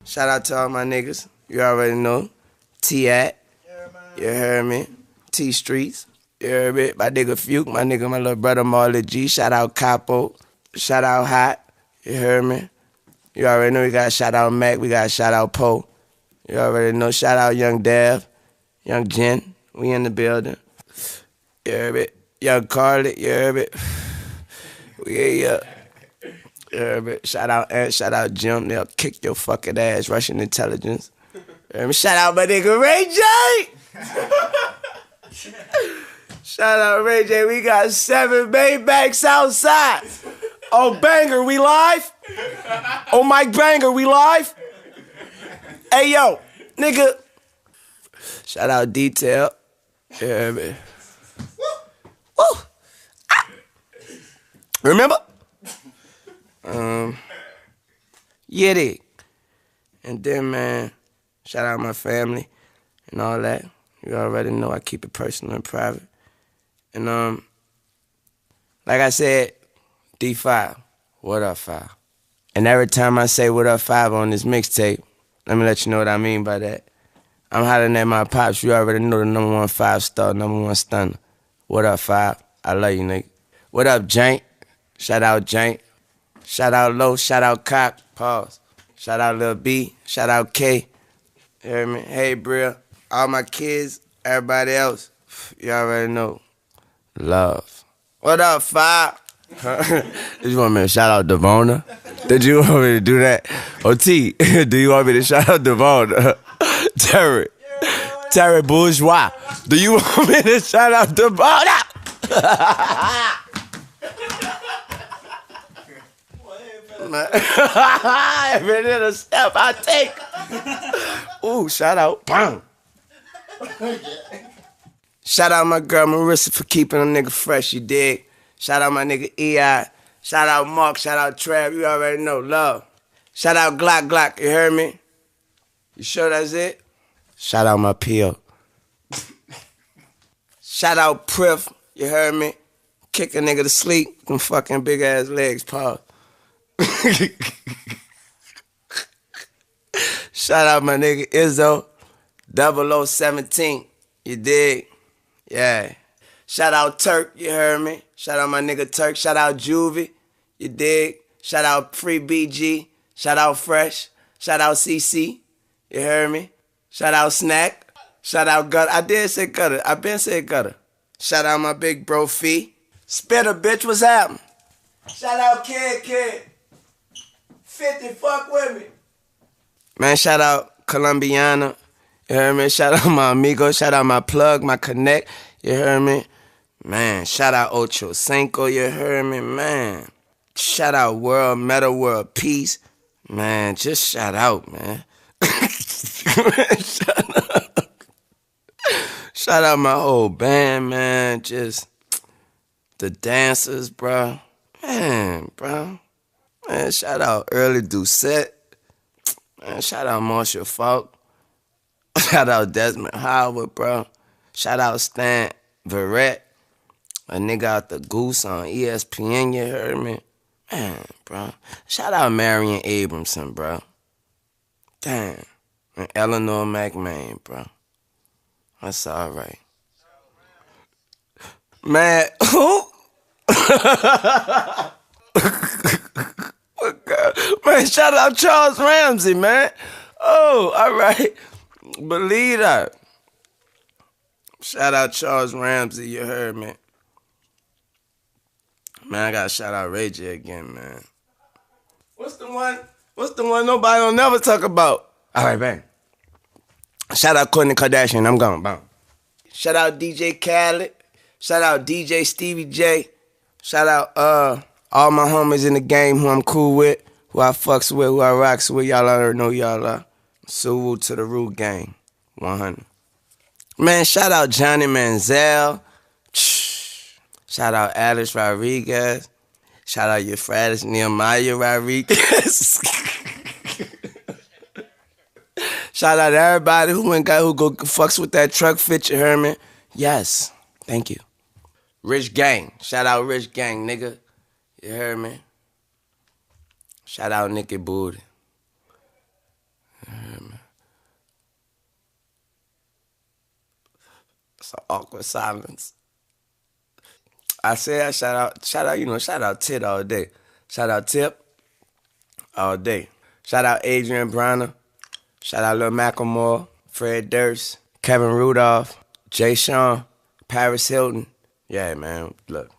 Shout out to all my niggas. You already know. T-At. You heard me. T-Streets. You heard me. My nigga Fuke. My little brother Marley G. Shout out Capo. Shout out Hot. You heard me. You already know we got shout out Mac. We got shout out Poe. You already know. Shout out Young Dev. Young Jen. We in the building. You heard me. Young Carly. You heard me. We here. You heard me. Shout out Ant. Shout out Jim. They'll kick your fucking ass. Russian intelligence. You heard me. Shout out my nigga Ray J. Shout out Ray J. We got 7 Maybachs outside. Oh, Banger, we live? Oh, Mike Banger, we live? Hey, yo, nigga. Shout out Detail. Yeah, man. Woo. Ah. Remember? Yeah, they. And then, man, shout out my family and all that. You already know I keep it personal and private. And, like I said, D5, what up, 5? And every time I say what up, 5 on this mixtape, let me let you know what I mean by that. I'm hollering at my pops. You already know the number 1 5-star, number 1 stunner. What up, 5? I love you, nigga. What up, Jank? Shout out Jank. Shout out Low. Shout out Cock. Pause. Shout out Lil B. Shout out K. You hear me? Hey, Brill. All my kids, everybody else. You already know. Love. What up, 5? Did you want me to shout out Devona? Did you want me to do that? OT, do you want me to shout out Devona? Terry Bourgeois, do you want me to shout out Devona? Every little step I take. Ooh, shout out. Bang. Shout out my girl Marissa for keeping a nigga fresh, you dig? Shout out my nigga E.I. Shout out Mark, shout out Trav, you already know, love. Shout out Glock, you heard me? You sure that's it? Shout out my P.O. Shout out Priff, you heard me? Kick a nigga to sleep, them fucking big ass legs, pause. Shout out my nigga Izzo, 0017, you dig? Yeah. Shout out Turk, you heard me? Shout out my nigga Turk. Shout out Juvie, you dig? Shout out Free BG. Shout out Fresh. Shout out CC, you heard me? Shout out Snack. Shout out Gutter. I did say Gutter. I been said Gutter. Shout out my big bro Fee. Spitter, bitch, what's happening? Shout out Kid. 50, fuck with me. Man, shout out Colombiana. You heard me? Shout out my amigo. Shout out my plug, my connect. You heard me? Man, shout out Ocho Cinco. You heard me? Man. Shout out World, Meta World Peace. Man, just shout out, man. Shout out my whole band, man. Just the dancers, bro. Man, bro. Man, shout out Early Doucette. Man, shout out Marshall Falk. Shout out Desmond Howard, bro. Shout out Stan Verrett. A nigga out the Goose on ESPN, you heard me? Man, bro. Shout out Marion Abramson, bro. Damn. And Eleanor McMahon, bro. That's all right. Man, who? Man, shout out Charles Ramsey, man. Oh, all right. Believe that. Shout out Charles Ramsey, you heard me. Man, I gotta shout out Ray J again, man. What's the one nobody don't never talk about? All right, bang. Shout out Kourtney Kardashian, I'm gone, bang. Shout out DJ Khaled. Shout out DJ Stevie J. Shout out all my homies in the game who I'm cool with, who I fucks with, who I rocks with. Y'all already know y'all are. Salute to the Root Gang, 100. Man, shout out Johnny Manziel. Shout out Alice Rodriguez. Shout out Euphrates Nehemiah Rodriguez. Shout out everybody who go fucks with that truck fit, you heard me? Yes, thank you. Rich Gang. Shout out Rich Gang, nigga. You heard me? Shout out Nicky Booty. So awkward silence. I said I shout out Tit all day. Shout out Tip all day. Shout out Adrian Bronner. Shout out Lil Macklemore, Fred Durst, Kevin Rudolph, Jay Sean, Paris Hilton. Yeah, man, look,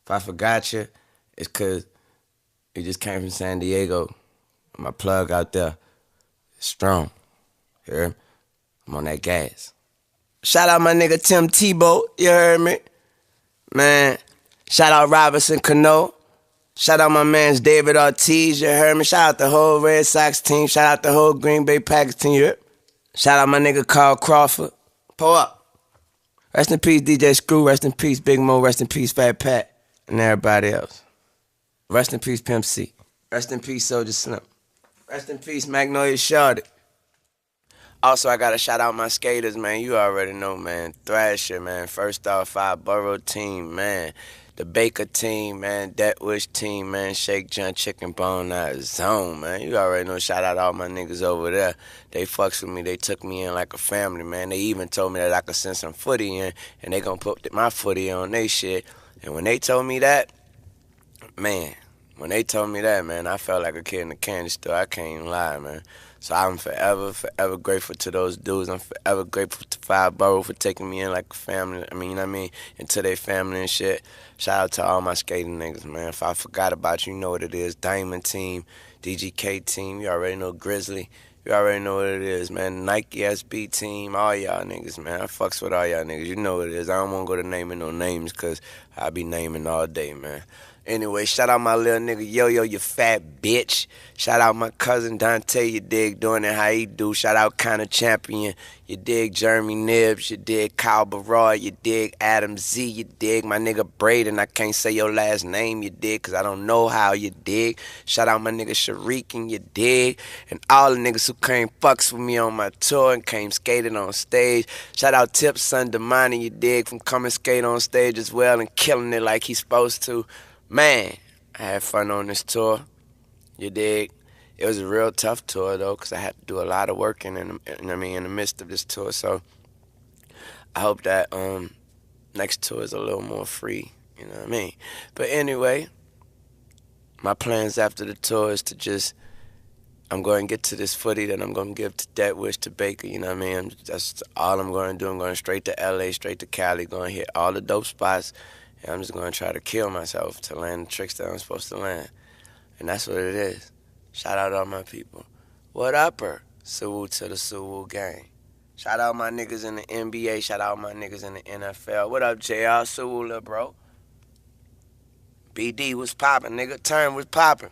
if I forgot you, it's because you just came from San Diego. My plug out there is strong. Hear me? I'm on that gas. Shout out my nigga Tim Tebow, you heard me? Man, shout out Robinson Cano. Shout out my mans David Ortiz, you heard me? Shout out the whole Red Sox team. Shout out the whole Green Bay Packers team, you heard? Shout out my nigga Carl Crawford. Pull up. Rest in peace, DJ Screw. Rest in peace, Big Mo. Rest in peace, Fat Pat. And everybody else. Rest in peace, Pimp C. Rest in peace, Soldier Slim. Rest in peace, Magnolia Shorty. Also, I gotta shout out my skaters, man. You already know, man. Thrasher, man. First off, 5 Borough team, man. The Baker team, man. Deathwish team, man. Shake John Chicken Bone out of zone, man. You already know. Shout out all my niggas over there. They fucks with me. They took me in like a family, man. They even told me that I could send some footy in, and they gonna put my footy on they shit. And when they told me that, man, I felt like a kid in the candy store. I can't even lie, man. So I'm forever, forever grateful to those dudes. I'm forever grateful to 5 Borough for taking me in like a family. I mean, you know what I mean? Into their family and shit. Shout out to all my skating niggas, man. If I forgot about you, you know what it is. Diamond team, DGK team, you already know Grizzly. You already know what it is, man. Nike SB team, all y'all niggas, man. I fucks with all y'all niggas. You know what it is. I don't want to go to naming no names because I be naming all day, man. Anyway, shout out my little nigga Yo-Yo, you fat bitch. Shout out my cousin Dante, you dig, doing it how he do. Shout out Kinda Champion, you dig, Jeremy Nibbs, you dig, Kyle Barroy, you dig, Adam Z, you dig, my nigga Braden, I can't say your last name, you dig, cause I don't know how, you dig. Shout out my nigga Sharikin, you dig, and all the niggas who came fucks with me on my tour and came skating on stage. Shout out Tip Son Damani, you dig, from coming skate on stage as well and killing it like he's supposed to. Man, I had fun on this tour, you dig. It was a real tough tour though, cause I had to do a lot of work in the midst of this tour. So I hope that next tour is a little more free, you know what I mean. But anyway, my plans after the tour is to I'm going to get to this footy that I'm going to give to Deathwish, to Baker, you know what I mean. That's all I'm going to do. I'm going straight to LA, straight to Cali, going to hit all the dope spots. And I'm just going to try to kill myself to land the tricks that I'm supposed to land. And that's what it is. Shout out all my people. What upper? Salute to the Suwoo gang. Shout out my niggas in the NBA. Shout out my niggas in the NFL. What up, JR? Suwoo, little bro. BD was poppin', nigga. Turn was poppin'.